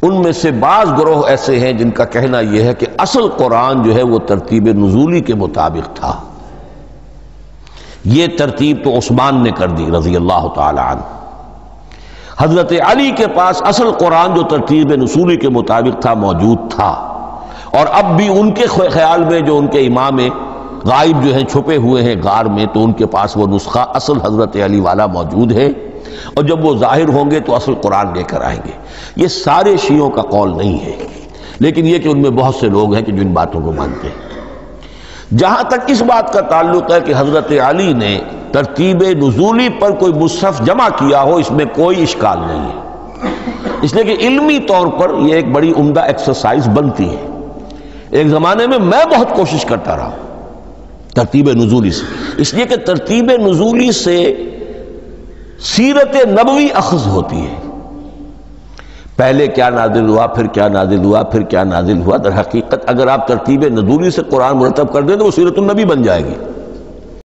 ان میں سے بعض گروہ ایسے ہیں جن کا کہنا یہ ہے کہ اصل قرآن جو ہے وہ ترتیب نزولی کے مطابق تھا، یہ ترتیب تو عثمان نے کر دی رضی اللہ تعالی عنہ۔ حضرت علی کے پاس اصل قرآن جو ترتیب نزولی کے مطابق تھا موجود تھا، اور اب بھی ان کے خیال میں جو ان کے امام غائب جو ہیں چھپے ہوئے ہیں غار میں، تو ان کے پاس وہ نسخہ اصل حضرت علی والا موجود ہے، اور جب وہ ظاہر ہوں گے تو اصل قرآن لے کر آئیں گے۔ یہ سارے شیعوں کا قول نہیں ہے، لیکن یہ کہ ان میں بہت سے لوگ ہیں کہ جو ان باتوں کو مانتے ہیں۔ جہاں تک اس بات کا تعلق ہے کہ حضرت علی نے ترتیب نزولی پر کوئی مصحف جمع کیا ہو، اس میں کوئی اشکال نہیں ہے، اس لیے کہ علمی طور پر یہ ایک بڑی عمدہ ایکسرسائز بنتی ہے۔ ایک زمانے میں بہت کوشش کرتا رہا ترتیب نزولی سے، اس لیے کہ ترتیب نزولی سے سیرت نبوی اخذ ہوتی ہے، پہلے کیا نازل ہوا، پھر کیا نازل ہوا، پھر کیا نازل ہوا۔ در حقیقت اگر آپ ترتیب نزولی سے قرآن مرتب کر دیں تو وہ سیرت النبی بن جائے گی۔